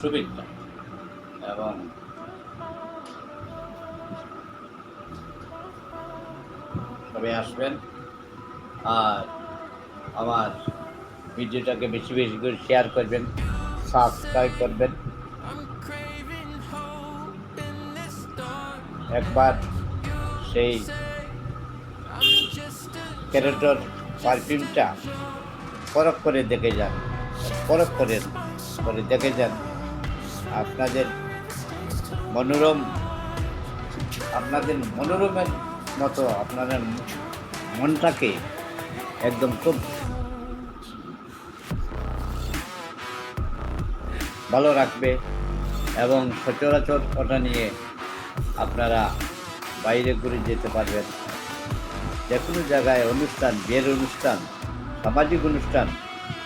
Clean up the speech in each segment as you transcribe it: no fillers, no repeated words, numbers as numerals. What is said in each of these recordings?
শুভেচ্ছা এবং সবাই আসবেন আর আমার ভিডিওটাকে বেশি বেশি করে শেয়ার করবেন, সাবস্ক্রাইব করবেন। একবার সেই ক্যারেক্টার পারফিউমটা পরখ করে দেখে যান, পরখ করে দেখে যান। আপনাদের মনোরমের মতো আপনাদের মনটাকে একদম খুব ভালো রাখবে এবং সচরাচর ওটা নিয়ে আপনারা বাইরে ঘুরে যেতে পারবেন। যে কোনো জায়গায় অনুষ্ঠান, বিয়ের অনুষ্ঠান, সামাজিক অনুষ্ঠান,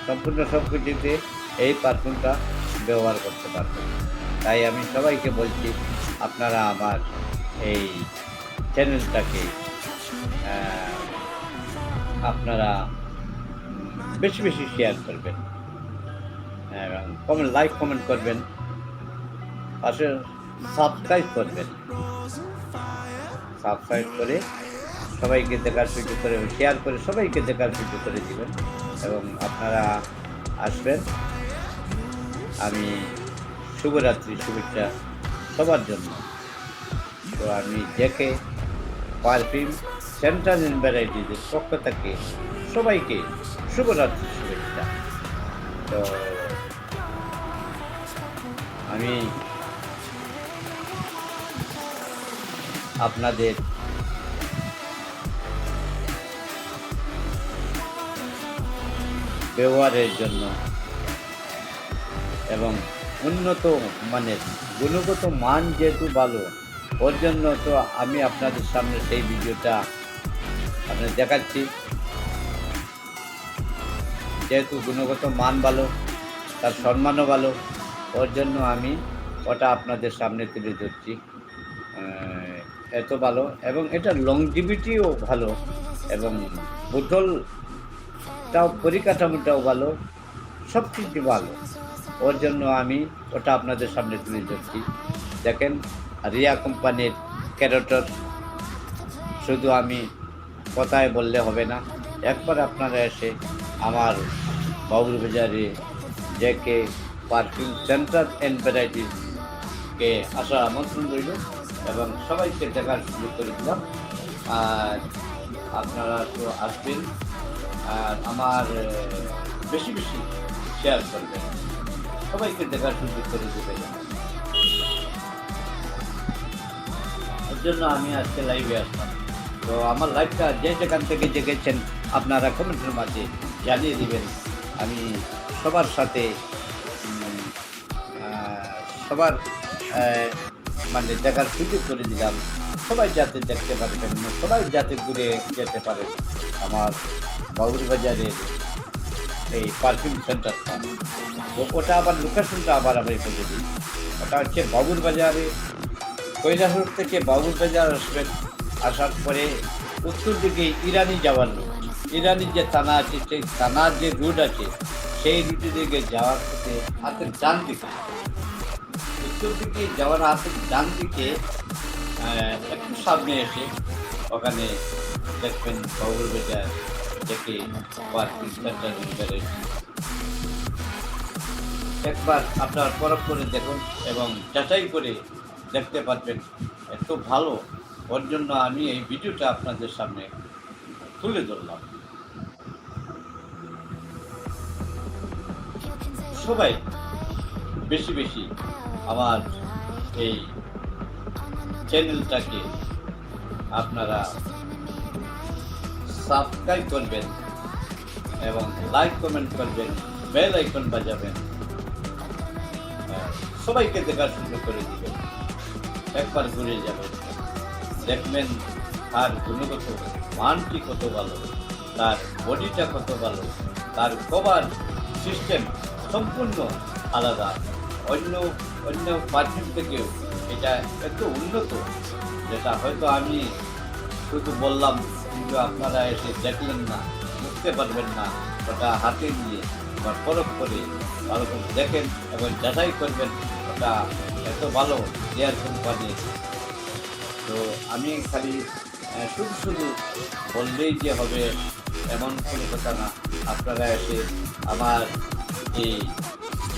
সম্পূর্ণ সব কিছুতে এই পারফিউমটা ব্যবহার করতে পারবেন। তাই আমি সবাইকে বলছি, আপনারা আমার এই চ্যানেলটাকে আপনারা বেশি বেশি শেয়ার করবেন এবং লাইক কমেন্ট করবেন, পাশে সাবস্ক্রাইব করবেন। সাবস্ক্রাইব করে সবাইকে দেখার সুযোগ করে, শেয়ার করে সবাইকে দেখার সুযোগ করে দিবেন এবং আপনারা আসবেন। আমি শুভরাত্রি শুভেচ্ছা সবার জন্য। তো আমি দেখে পারফিউম সেন্ট্রাল অ্যান্ড ভ্যারাইটিজের পক্ষ থেকে সবাইকে শুভরাত্রি শুভেচ্ছা। তো আমি আপনাদের ব্যবহারের জন্য এবং উন্নত মানের গুণগত মান যেহেতু ভালো, ওর জন্য তো আমি আপনাদের সামনে সেই ভিডিওটা আপনাদের দেখাচ্ছি। যেহেতু গুণগত মান ভালো, তার সম্মানও ভালো, ওর জন্য আমি ওটা আপনাদের সামনে তুলে ধরছি। এত ভালো এবং এটা লংজিভিটিও ভালো এবং বোতলটাও পরিকাঠামোটাও ভালো, সব কিছু ভালো। ওর জন্য আমি ওটা আপনাদের সামনে তুলে ধরছি। দেখেন, রিয়া কোম্পানির ক্যারেক্টার শুধু আমি কথায় বললে হবে না, একবার আপনারা এসে আমার বাবুর বাজারে জেকে পারফিউম সেন্ট্রাল অ্যান্ড ভ্যারাইটিসকে আসার আমন্ত্রণ রইল এবং সবাইকে দেখার সুযোগ করে দিলাম। আর আপনারা তো আসবেন আর আমার বেশি বেশি শেয়ার করবেন, সবাইকে দেখার সুযোগ করে দেবেন। এর জন্য আমি আজকে লাইভে আসলাম। তো আমার লাইভটা যে যেখান থেকে দেখেছেন আপনারা কমেন্টের মাঝে জানিয়ে দিবেন। আমি সবার সাথে সবার মানে দেখার সুযোগ করে দিলাম। সবাই যাতে দেখতে পারবেন, সবাই যাতে ঘুরে যেতে পারেন আমার বাবুর বাজারের এই পারফিউম সেন্টারটা। ওটা আবার লোকেশনটা আবার আমি বলে দিই। ওটা হচ্ছে বাবুর বাজারে, কৈলাসহর থেকে বাবুর বাজার আসবেন। আসার পরে উত্তর দিকে ইরানি যাওয়ার রুট, ইরানির যে থানা আছে, সেই থানার যে রুট আছে, সেই রুটের দিকে যাওয়ার পথে হাতের ডান দিকে, উত্তর দিকে যাওয়ার হাতের ডান দিকে একটু সামনে এসে ওখানে দেখবেন বাবুর বাজার থেকে পার্কিং সেন্টার। একবার আপনার পরখ করে দেখুন এবং যাচাই করে দেখতে পারবেন। এত ভালো, ওর জন্য আমি এই ভিডিওটা আপনাদের সামনে তুলে ধরলাম। সবাই বেশি বেশি আমার এই চ্যানেলটাকে আপনারা সাবস্ক্রাইব করবেন এবং লাইক কমেন্ট করবেন, বেল আইকন বাজাবেন, সবাইকে দেখার সুযোগ করে দিবেন। একবার ঘুরে যাবেন, দেখবেন তার গুণগত মানটি কত ভালো, তার বডিটা কত ভালো, তার কভার সিস্টেম সম্পূর্ণ আলাদা। অন্য পারফিউম থেকেও এটা এত উন্নত, যেটা হয়তো আমি শুধু বললাম কিন্তু আপনারা এসে দেখলেন না, বুঝতে পারবেন না। ওটা হাতে নিয়ে একবার পরখ করে ভালো করে দেখেন এবং যাচাই করবেন ওটা এত ভালো এয়ার কোম্পানি। তো আমি খালি শুধু শুধু বললেই যে হবে এমন কোনো কথা না। আপনারা এসে আমার এই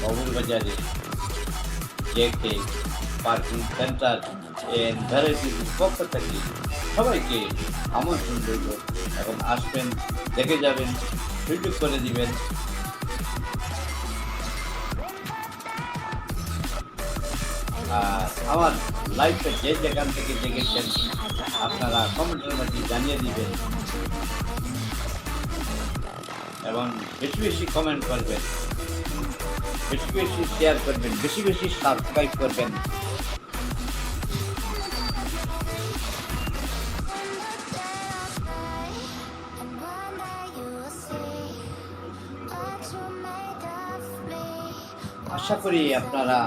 বাবুর বাজারে জেকে পার্কিং সেন্টার এন্ড ভ্যারাইটির পক্ষ থেকে সবাইকে আমন্ত্রণ রইল এবং আসবেন, দেখে যাবেন, সুযোগ করে দিবেন। আর আমার লাইফটা যে যেখান থেকে দেখেছেন আপনারা কমেন্টের মধ্যে জানিয়ে দিবেন এবং বেশি বেশি কমেন্ট করবেন, বেশি বেশি শেয়ার করবেন, বেশি বেশি সাবস্ক্রাইব করবেন। আশা করি আপনারা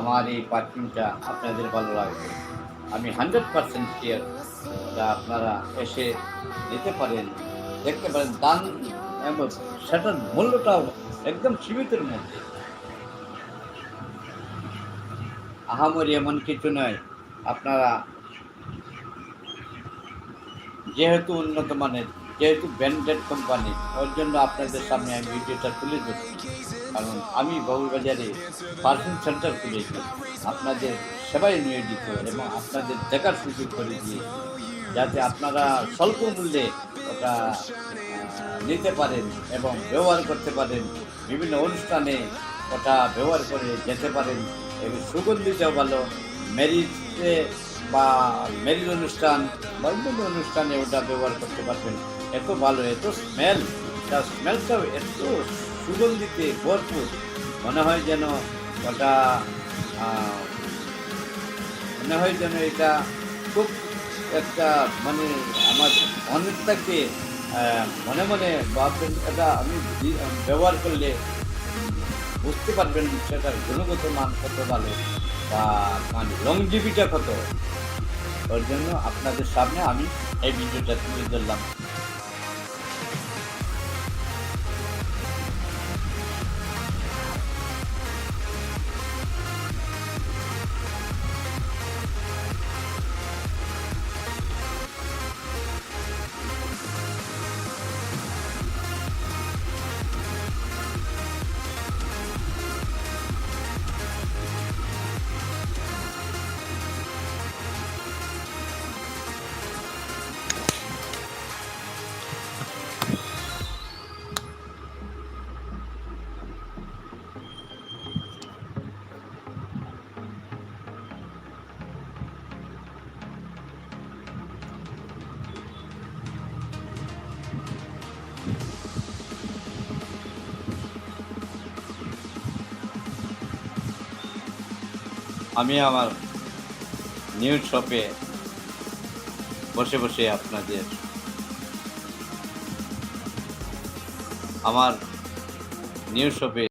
আমার এই পারফিউমটা আপনাদের ভালো লাগবে। আমি 100% শিওর যা আপনারা এসে নিতে পারেন, দেখতে পারেন। দাম এবং সেটার মূল্যটাও একদম সীমিতের মধ্যে, আহামরি এমন কিছু নয়। আপনারা যেহেতু উন্নত মানের, যেহেতু ব্র্যান্ডেড কোম্পানি, ওর জন্য আপনাদের সামনে আমি ভিডিওটা তুলে ধরছি। কারণ আমি বাবুরবাজারে পারফিউম সেন্টার খুলেছি আপনাদের সেবায় নিয়োজিত এবং আপনাদের দেখার সুযোগ করে দিয়ে, যাতে আপনারা স্বল্প মূল্যে ওটা নিতে পারেন এবং ব্যবহার করতে পারেন। বিভিন্ন অনুষ্ঠানে ওটা ব্যবহার করে যেতে পারেন এবং সুগন্ধিটাও ভালো। ম্যারিজে বা ম্যারিজ অনুষ্ঠান বা বিভিন্ন অনুষ্ঠানে ওটা ব্যবহার করতে পারবেন। এত ভালো, এত স্মেল, তার স্মেলটাও এত সুগন্ধিতে ভরপুর। মনে হয় যেন ওটা এটা খুব একটা মানে আমার মনের থেকে মনে মনে ভাববেন, এটা আমি ব্যবহার করলে বুঝতে পারবেন সেটার গুণগত মান কত ভালো বা মানে লংজিভিটা কত। ওর জন্য আপনাদের সামনে আমি এই ভিডিওটা তুলে ধরলাম। আমি আমার নিউ শপে বসে বসে আপনাদের আমার নিউ শপে